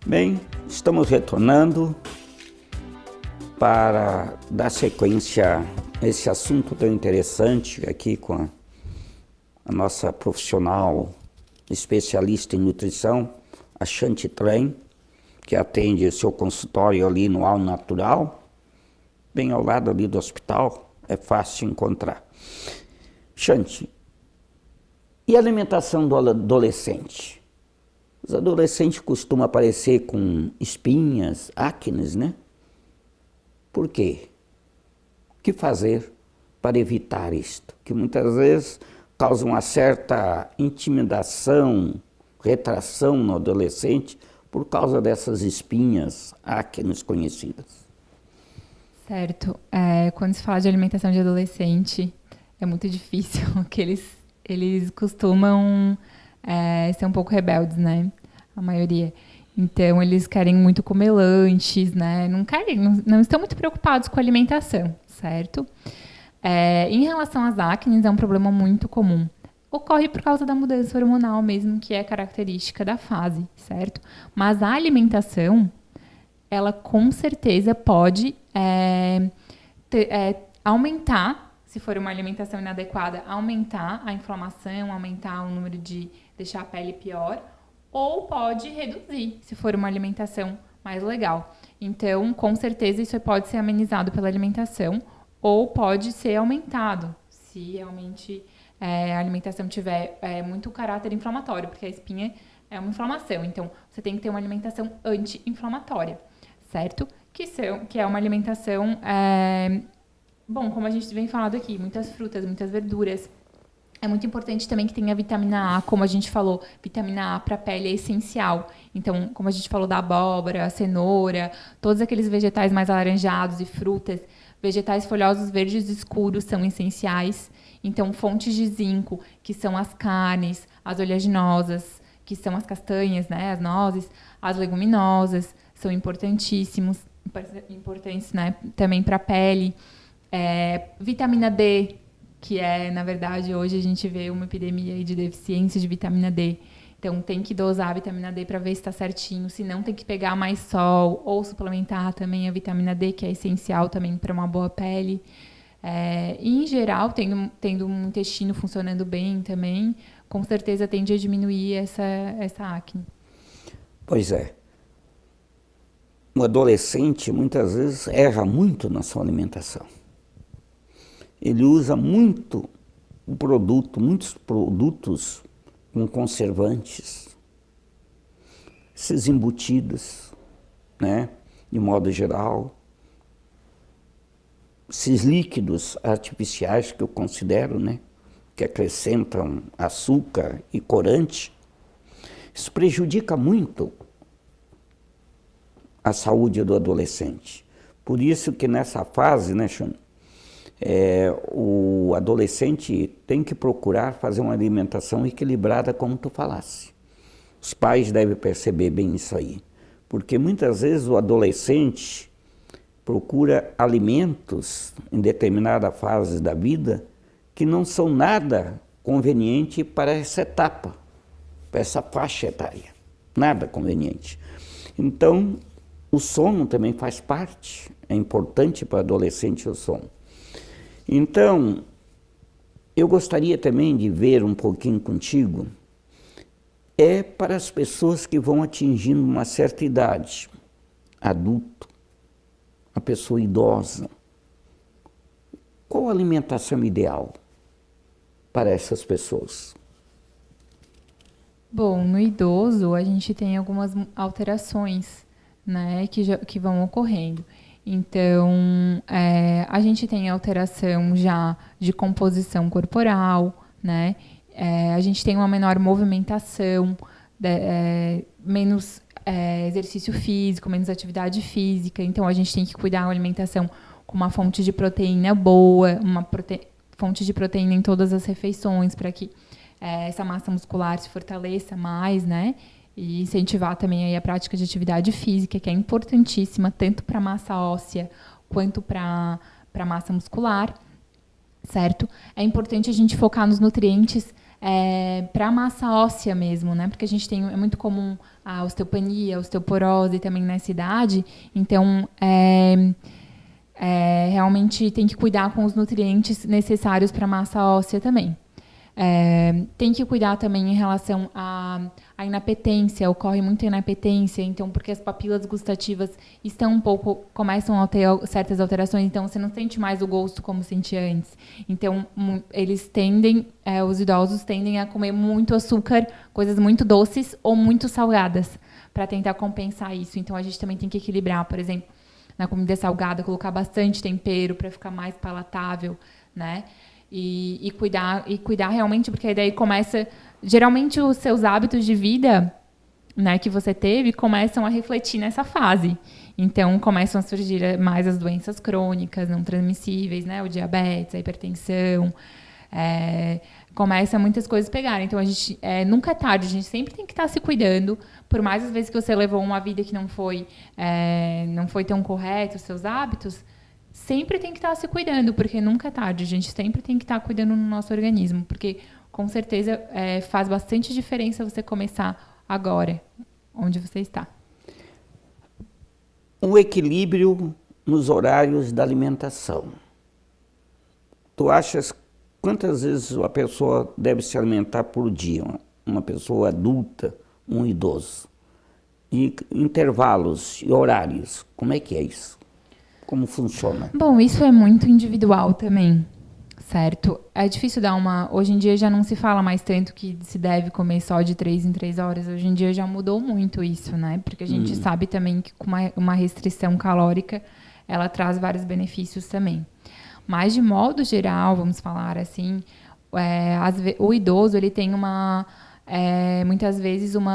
Bem, estamos retornando para dar sequência a esse assunto tão interessante aqui com a nossa profissional especialista em nutrição, a Shanti Tren, que atende o seu consultório ali no Ao Natural, bem ao lado ali do hospital, é fácil encontrar. Shanti, e a alimentação do adolescente? Os adolescentes costumam aparecer com espinhas, acnes, né? Por quê? O que fazer para evitar isto? Que muitas vezes causa uma certa intimidação, retração no adolescente por causa dessas espinhas, acnes conhecidas. Certo. Quando se fala de alimentação de adolescente, é muito difícil, porque eles costumam ser um pouco rebeldes, né? A maioria. Então, eles querem muito comer lanches, né? Não estão muito preocupados com a alimentação, certo? Em relação às acnes, é um problema muito comum. Ocorre por causa da mudança hormonal mesmo, que é característica da fase, certo? Mas a alimentação, ela com certeza pode aumentar, se for uma alimentação inadequada, aumentar a inflamação, aumentar o número de deixar a pele pior, ou pode reduzir, se for uma alimentação mais legal. Então, com certeza, isso pode ser amenizado pela alimentação, ou pode ser aumentado, se realmente a alimentação tiver muito caráter inflamatório, porque a espinha é uma inflamação. Então, você tem que ter uma alimentação anti-inflamatória, certo? Que é uma alimentação, bom, como a gente vem falando aqui, muitas frutas, muitas verduras. É muito importante também que tenha vitamina A, como a gente falou, vitamina A para a pele é essencial. Então, como a gente falou da abóbora, a cenoura, todos aqueles vegetais mais alaranjados e frutas, vegetais folhosos verdes escuros são essenciais. Então, fontes de zinco, que são as carnes, as oleaginosas, que são as castanhas, né, as nozes, as leguminosas, são importantes, né, também para a pele. Vitamina D, que na verdade, hoje a gente vê uma epidemia aí de deficiência de vitamina D. Então, tem que dosar a vitamina D para ver se está certinho. Se não, tem que pegar mais sol ou suplementar também a vitamina D, que é essencial também para uma boa pele. E, em geral, tendo um intestino funcionando bem também, com certeza tende a diminuir essa acne. Pois é. O adolescente, muitas vezes, erra muito na sua alimentação. Ele usa muitos produtos com conservantes, esses embutidos, né, de modo geral, esses líquidos artificiais que eu considero, né, que acrescentam açúcar e corante, isso prejudica muito a saúde do adolescente. Por isso que nessa fase, né, Sean, o adolescente tem que procurar fazer uma alimentação equilibrada, como tu falasse. Os pais devem perceber bem isso aí, porque muitas vezes o adolescente procura alimentos em determinada fase da vida que não são nada conveniente para essa etapa, para essa faixa etária, nada conveniente. Então, o sono também faz parte, é importante para o adolescente o sono. Então, eu gostaria também de ver um pouquinho contigo, para as pessoas que vão atingindo uma certa idade, adulto, a pessoa idosa. Qual a alimentação ideal para essas pessoas? Bom, no idoso, a gente tem algumas alterações, né, que vão ocorrendo. Então, a gente tem alteração já de composição corporal, né? A gente tem uma menor movimentação, menos exercício físico, menos atividade física. Então, a gente tem que cuidar da alimentação com uma fonte de proteína boa, fonte de proteína em todas as refeições, para que essa massa muscular se fortaleça mais, né? E incentivar também aí a prática de atividade física, que é importantíssima, tanto para a massa óssea quanto para a massa muscular, certo? É importante a gente focar nos nutrientes para a massa óssea mesmo, né? Porque a gente tem, é muito comum a osteopenia, a osteoporose também nessa idade. Então, realmente tem que cuidar com os nutrientes necessários para a massa óssea também. Tem que cuidar também em relação à inapetência, ocorre muito inapetência, então, porque as papilas gustativas começam a ter certas alterações, então você não sente mais o gosto como sentia antes. Então, os idosos tendem a comer muito açúcar, coisas muito doces ou muito salgadas, para tentar compensar isso. Então, a gente também tem que equilibrar, por exemplo, na comida salgada, colocar bastante tempero para ficar mais palatável, né? E cuidar realmente, porque daí começa... Geralmente, os seus hábitos de vida, né, que você teve começam a refletir nessa fase. Então, começam a surgir mais as doenças crônicas, não transmissíveis, né? O diabetes, a hipertensão... começa muitas coisas a pegar. Então, a gente nunca é tarde, a gente sempre tem que estar se cuidando. Por mais as vezes que você levou uma vida que não foi tão correta, os seus hábitos... Sempre tem que estar se cuidando, porque nunca é tarde. A gente sempre tem que estar cuidando no nosso organismo, porque, com certeza, faz bastante diferença você começar agora, onde você está. Um equilíbrio nos horários da alimentação. Tu achas quantas vezes a pessoa deve se alimentar por dia? Uma pessoa adulta, um idoso. E intervalos e horários, como é que é isso? Como funciona? Bom, isso é muito individual também, certo? É difícil dar uma... Hoje em dia já não se fala mais tanto que se deve comer só de 3 em 3 horas. Hoje em dia já mudou muito isso, né? Porque a gente sabe também que com uma restrição calórica, ela traz vários benefícios também. Mas, de modo geral, vamos falar assim, o idoso, ele tem muitas vezes um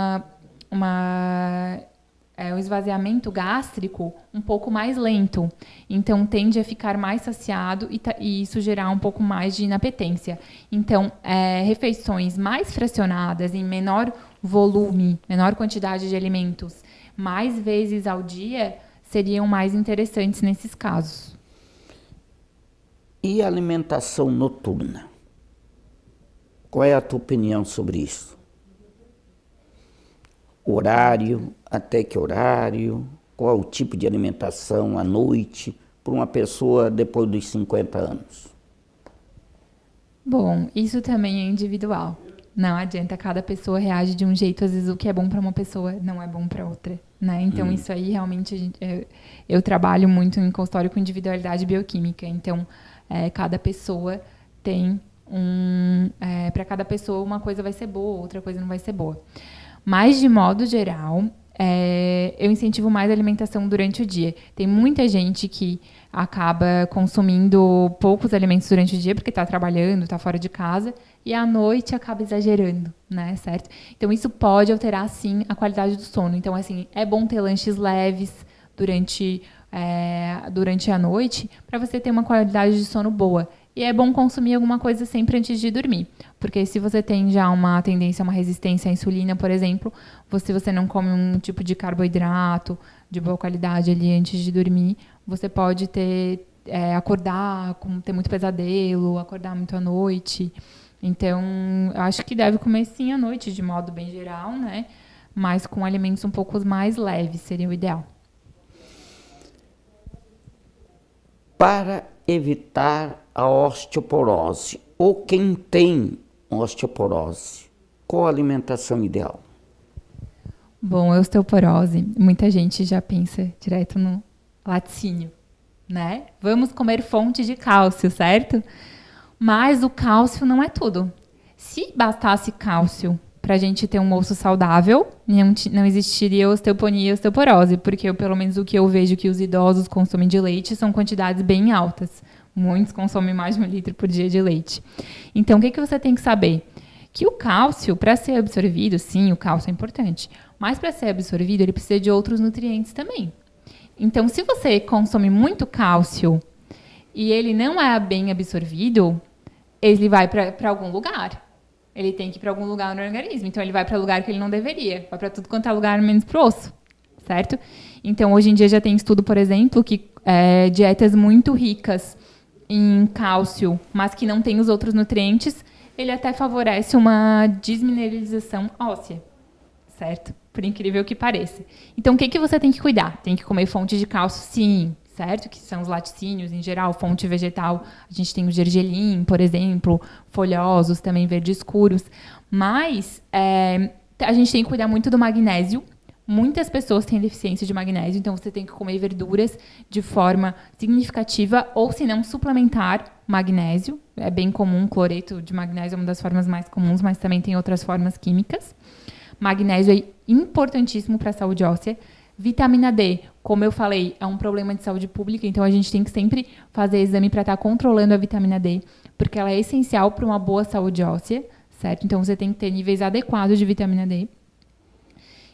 esvaziamento gástrico um pouco mais lento. Então, tende a ficar mais saciado e isso gerar um pouco mais de inapetência. Então, refeições mais fracionadas, em menor volume, menor quantidade de alimentos, mais vezes ao dia, seriam mais interessantes nesses casos. E a alimentação noturna? Qual é a tua opinião sobre isso? Horário, até que horário, qual é o tipo de alimentação à noite para uma pessoa depois dos 50 anos? Bom, isso também é individual. Não adianta, cada pessoa reage de um jeito, às vezes o que é bom para uma pessoa não é bom para outra, né? Então, isso aí realmente, eu trabalho muito em consultório com individualidade bioquímica, então cada pessoa tem para cada pessoa uma coisa vai ser boa, outra coisa não vai ser boa. Mas, de modo geral, eu incentivo mais a alimentação durante o dia. Tem muita gente que acaba consumindo poucos alimentos durante o dia, porque está trabalhando, está fora de casa, e à noite acaba exagerando, né, certo? Então, isso pode alterar, sim, a qualidade do sono. Então, assim, é bom ter lanches leves durante a noite, para você ter uma qualidade de sono boa. E é bom consumir alguma coisa sempre antes de dormir. Porque se você tem já uma tendência, uma resistência à insulina, por exemplo, se você não come um tipo de carboidrato de boa qualidade ali antes de dormir, você pode acordar, ter muito pesadelo, acordar muito à noite. Então, eu acho que deve comer sim à noite, de modo bem geral, né? Mas com alimentos um pouco mais leves, seria o ideal. Para evitar a osteoporose, ou quem tem osteoporose, qual a alimentação ideal? Bom, osteoporose, muita gente já pensa direto no laticínio, né? Vamos comer fonte de cálcio, certo? Mas o cálcio não é tudo. Se bastasse cálcio para a gente ter um osso saudável, não existiria osteoponia e osteoporose, porque pelo menos o que eu vejo que os idosos consomem de leite são quantidades bem altas. Muitos consomem mais de 1 litro por dia de leite. Então, o que você tem que saber? Que o cálcio, para ser absorvido, sim, o cálcio é importante, mas para ser absorvido, ele precisa de outros nutrientes também. Então, se você consome muito cálcio e ele não é bem absorvido, ele vai para algum lugar. Ele tem que ir para algum lugar no organismo. Então, ele vai para lugar que ele não deveria. Vai para tudo quanto é lugar, menos para o osso. Certo? Então, hoje em dia já tem estudo, por exemplo, que dietas muito ricas em cálcio, mas que não tem os outros nutrientes, ele até favorece uma desmineralização óssea, certo? Por incrível que pareça. Então, o que você tem que cuidar? Tem que comer fonte de cálcio, sim, certo? Que são os laticínios, em geral, fonte vegetal. A gente tem o gergelim, por exemplo, folhosos, também verdes escuros. Mas a gente tem que cuidar muito do magnésio. Muitas pessoas têm deficiência de magnésio, então você tem que comer verduras de forma significativa ou, se não, suplementar magnésio. É bem comum, cloreto de magnésio é uma das formas mais comuns, mas também tem outras formas químicas. Magnésio é importantíssimo para a saúde óssea. Vitamina D, como eu falei, é um problema de saúde pública, então a gente tem que sempre fazer exame para estar controlando a vitamina D, porque ela é essencial para uma boa saúde óssea, certo? Então você tem que ter níveis adequados de vitamina D.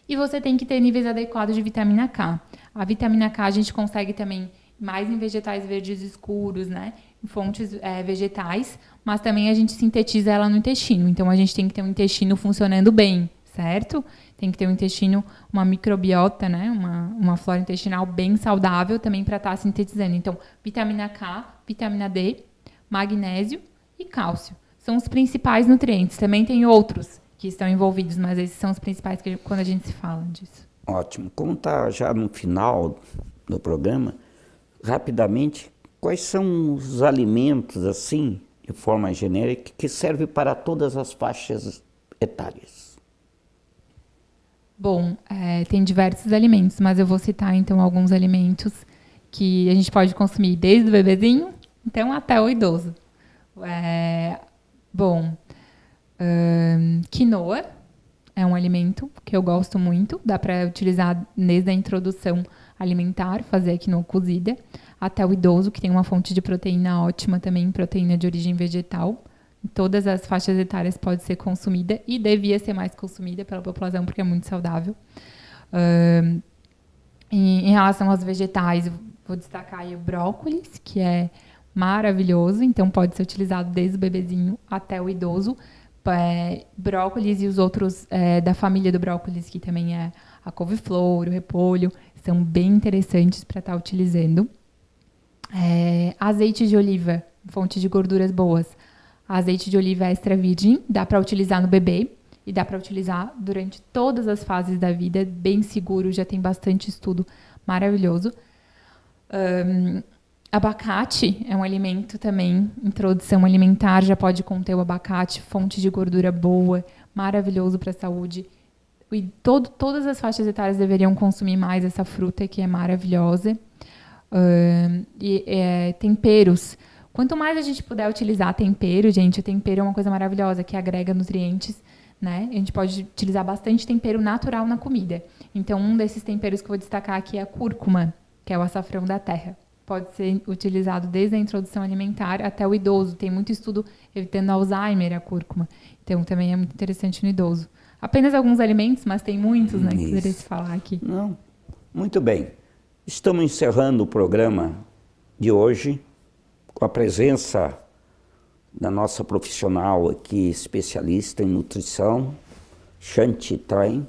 E você tem que ter níveis adequados de vitamina K. A vitamina K a gente consegue também mais em vegetais verdes escuros, né? Em fontes vegetais, mas também a gente sintetiza ela no intestino. Então a gente tem que ter um intestino funcionando bem, certo? Tem que ter um intestino, uma microbiota, né? Uma flora intestinal bem saudável também para estar sintetizando. Então, vitamina K, vitamina D, magnésio e cálcio. São os principais nutrientes. Também tem outros que estão envolvidos, mas esses são os principais quando a gente se fala disso. Ótimo. Como está já no final do programa, rapidamente, quais são os alimentos, assim, de forma genérica, que servem para todas as faixas etárias? Bom, tem diversos alimentos, mas eu vou citar, então, alguns alimentos que a gente pode consumir desde o bebezinho, então, até o idoso. Quinoa é um alimento que eu gosto muito. Dá para utilizar desde a introdução alimentar, fazer a quinoa cozida, até o idoso, que tem uma fonte de proteína ótima também, proteína de origem vegetal. Em todas as faixas etárias pode ser consumida e devia ser mais consumida pela população, porque é muito saudável. Em relação aos vegetais, vou destacar aí o brócolis, que é maravilhoso. Então, pode ser utilizado desde o bebezinho até o idoso. Brócolis e os outros da família do brócolis, que também é a couve-flor, o repolho, são bem interessantes para estar utilizando. Azeite de oliva, fonte de gorduras boas. Azeite de oliva extra virgem, dá para utilizar no bebê e dá para utilizar durante todas as fases da vida, bem seguro, já tem bastante estudo maravilhoso. Abacate é um alimento também, introdução alimentar, já pode conter o abacate, fonte de gordura boa, maravilhoso para a saúde. E todas as faixas etárias deveriam consumir mais essa fruta, que é maravilhosa. Temperos. Quanto mais a gente puder utilizar tempero, gente, o tempero é uma coisa maravilhosa, que agrega nutrientes, né? A gente pode utilizar bastante tempero natural na comida. Então, um desses temperos que eu vou destacar aqui é a cúrcuma, que é o açafrão da terra. Pode ser utilizado desde a introdução alimentar até o idoso. Tem muito estudo evitando Alzheimer, a cúrcuma. Então, também é muito interessante no idoso. Apenas alguns alimentos, mas tem muitos, né, que poderia se falar aqui. Não. Muito bem. Estamos encerrando o programa de hoje com a presença da nossa profissional aqui, especialista em nutrição, Shanti Train.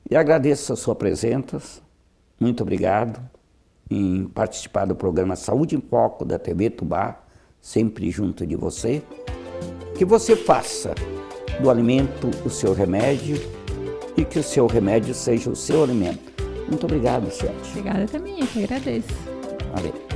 E agradeço a sua presença. Muito obrigado em participar do programa Saúde em Foco da TV Tubá, sempre junto de você. Que você faça do alimento o seu remédio e que o seu remédio seja o seu alimento. Muito obrigado, Shanti. Obrigada também, eu que agradeço. Valeu.